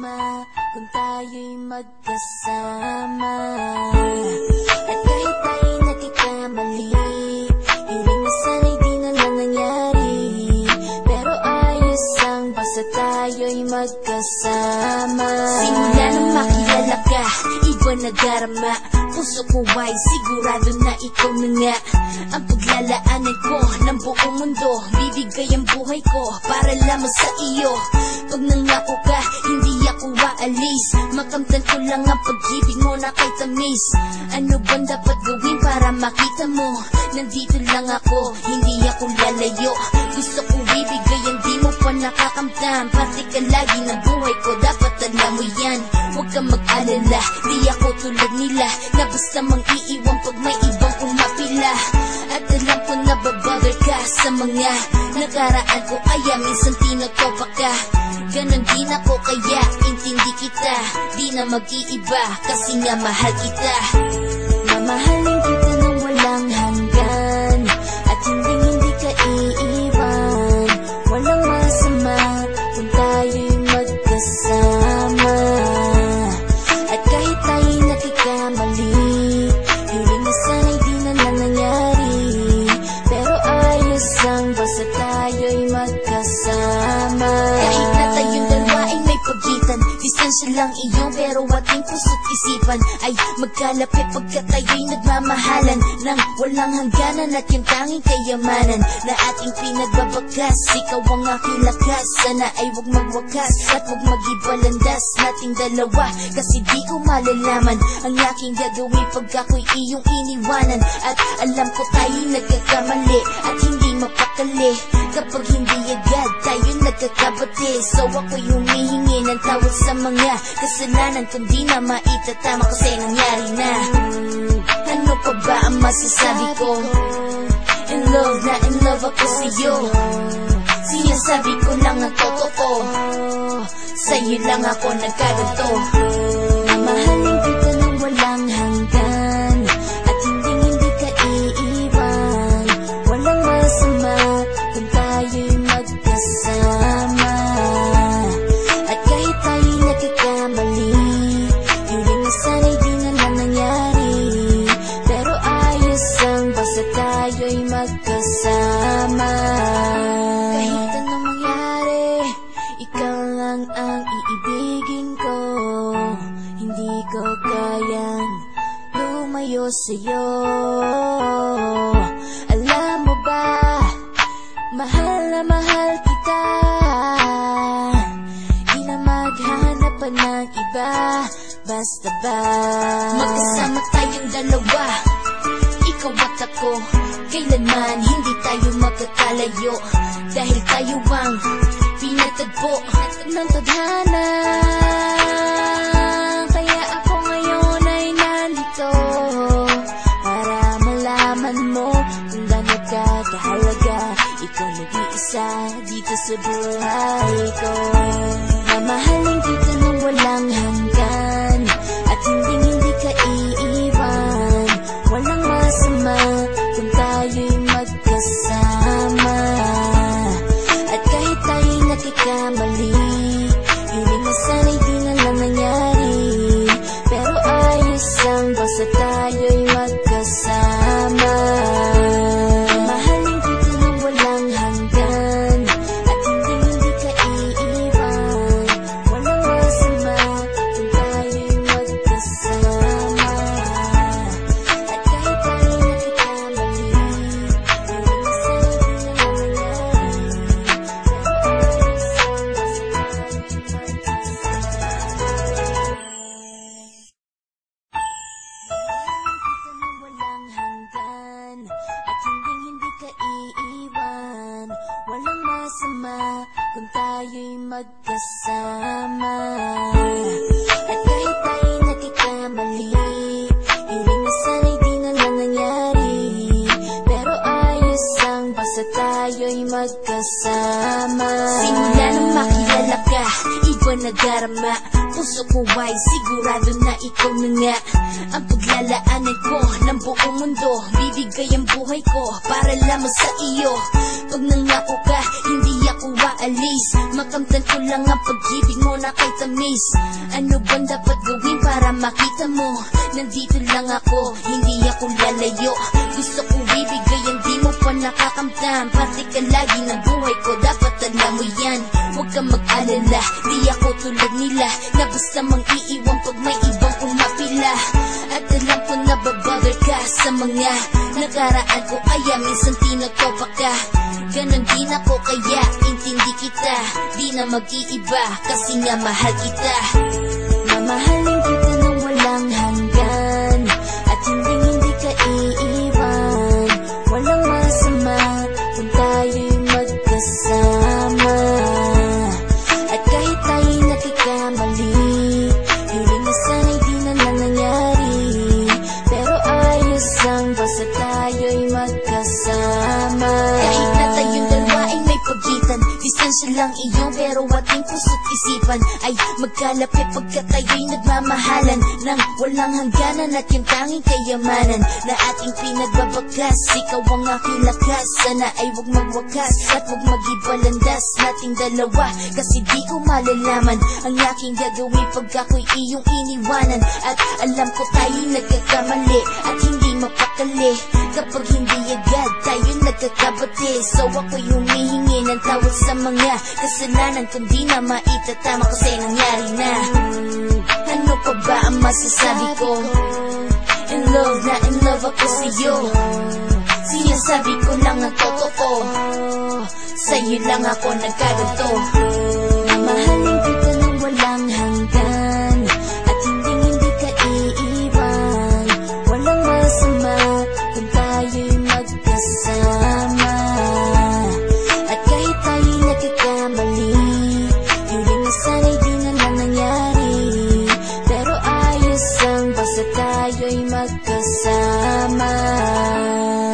masama kung tayo'y magkasama. At kahit tayo'y nagkakamali, hiling na sana'y di na lang nangyari. Pero ayos ang basta tayo'y magkasama. Simula nang makilala ka, iba nadarama. Puso ko ay sigurado na ikaw na nga ang paglalaanan ko ng buong mundo. Bibigay ang buhay ko para lamang sa iyo. Pag nangako ka, hindi ako aalis. Makamtan ko lang ang pag-ibig mo na kay tamis. Ano bang dapat gawin para makita mo? Nandito lang ako, hindi ako lalayo. Gusto ko bibigay ang di mo pa nakakamtan. Parte ka lagi ng buhay ko, dapat alam mo yan. Huwag kang mag-alala, di ako tulad nila na basta mang iiwan pag may ibang umapila. At alam ko na babother ka sa mga nakaraan ko, kaya minsan tinotopa ka. Ganon din ako kaya intindi kita. Di na mag-iiba kasi nga mahal kita. Mamahalin kita nang walang hanggan, at hindi ka iiwan. Walang masama kung tayo'y magkasama. At kahit tayo'y nakikamali, hiling na sana'y di na lang nangyari. Pero ayos ang basta tayo'y magkasama. Kahit na tayong dalawa ay may pagitan, distansya lang iyon pero ating puso't isipan ay magkalapit pagkat tayo'y nagmamahalan ng walang hangganan. At yung tanging kayamanan na ating pinagbabakas, ikaw ang aking lakas. Sana ay huwag magwakas at huwag mag-ibalandas nating dalawa, kasi di ko malalaman ang aking gagawin pag ako'y iyong iniwanan. At alam ko tayo'y nagkakamali at hindi mapakali kapag hindi agad tayo nagkakabati. So ako'y humihingi ng tawad sa mga kasalanan kung di na maitatama kasi nangyari na. Ano pa ba ang masasabi ko? In love na in love ako sa'yo. Sinasabi ko lang ang totoo, sa'yo lang ako nagkaganto. Mamahalin kita nang walang hanggan, at hindi ka iiwan. Walang masama kung tayo'y magkasama. At kahit tayo'y nagkakamali, hiling na sana'y di na lang nangyari. Pero ayos ang basta tayo'y magkasama. Kahit anong mangyari, ikaw lang ang iibigin ko. Hindi ko kayang lumayo sa'yo. Alam mo ba, mahal na mahal kita. Di na maghanap pa ng iba, basta ba magkasama tayong dalawa, ikaw at ako. Kailanman hindi tayo magkakalayo, dahil tayo ang pinatagpo ng tadhana. Kaya ako ngayon ay nandito para malaman mo kung gaano ka kahalaga. Ikaw nag-iisa dito sa buhay ko. Mamahalin kita nang walang hanggan, at hindi ka iiwan. Walang masama kung tayo'y magkasama. At kahit tayo'y nakikamali, hiling na sana'y di na lang nangyari. Pero ayos ang basta tayo'y magkasama. Mamahalin kita nang walang hanggan, at hindi ka iiwan. Walang masama kung tayo'y magkasama. At kahit tayo'y nakikamali, hiling na sana'y di na lang nangyari. Pero ayos ang basta tayo'y magkasama. Walang hanggan, at hindi ka iiwan. Walang masama kung tayo'y magkasama. At kahit tayo'y nagkakamali, hiling na sana'y di na lang nangyari. Pero ayos ang basta tayo'y magkasama. Simula nang makilala ka, iba nadarama. Puso ko ay sigurado na ikaw na nga ang paglalaanan ko ng buong mundo. Bibigay ang buhay ko para lamang sa iyo. Pag nangako ka, hindi ako ako aalis. Makamtan ko lang ang pag-ibig mo na kay tamis. Ano bang dapat gawin para makita mo? Nandito lang ako, hindi ako lalayo. Gusto ko ibigay ang di mo pa nakakamtan. Parte ka lagi ng buhay ko, dapat alam mo yan. Huwag kang mag-alala, di ako tulad nila na basta mang iiwan pag may ibang umapila. At alam ko na babother ka sa mga nakaraan ko, kaya minsan tinatopa ka. Ganon din ako, kaya intindi kita. Di na mag-iiba kasi nga mahal kita. Mamahalin kita nang walang hanggan, at hindi ka iiwan. Walang masama kung tayo'y magkasama. At kahit tayo'y nagkakamali, hiling na sana'y di na lang nangyari. Pero ayos lang basta tayo'y magkasama. Kahit na tayong dalawa ay may pagitan, distansya lang iyon pero ating puso't isipan ay magkalapit pagka tayo'y nagmamahalan nang walang hangganan. At yung tanging kayamanan na ating pinagbabakas, ikaw ang aking lakas. Sana ay huwag magwakas at huwag mag-ibalandas nating dalawa, kasi di ko malalaman ang aking gagawin pag ako'y iyong iniwanan. At alam ko tayo'y nagkakamali at hindi mapakali kapag hindi agad tayo nagkakabati. So ako'y humihingi ng tawad sa mga kasalanan kung di na maitatama kasi nangyari na. Ano pa ba ang masasabi ko? In love na in love ako sa'yo. Sinasabi ko lang ang totoo, sa'yo lang ako nagkaganto. Mamahalin kita nang walang hanggan, at hindi ka iiwan. Walang masama kung tayo'y magkasama. At kahit tayo'y nagkakamali, hiling na sana'y di na lang nangyari. Pero ayos lang basta tayo'y magkasama.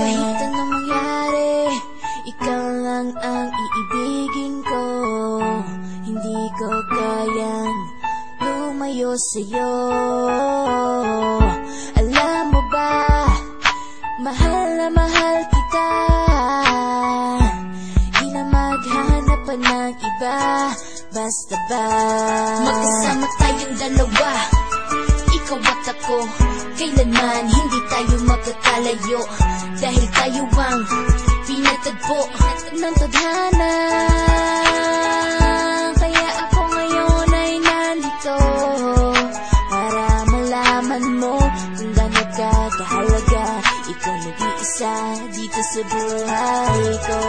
Kahit anong mangyari, ikaw lang ang iibigin ko. Hindi ko kayang lumayo sa'yo. Alam mo ba, mahal na mahal kita. Di na maghanap pa ng iba, basta ba magkasama tayong dalawa, ikaw at ako. Kailanman hindi tayo magkakalayo, dahil tayo ang pinatagpo ng tadhana. Kaya ako ngayon ay nandito para malaman mo kung gaano ka kahalaga. Ikaw nag-iisa dito sa buhay ko.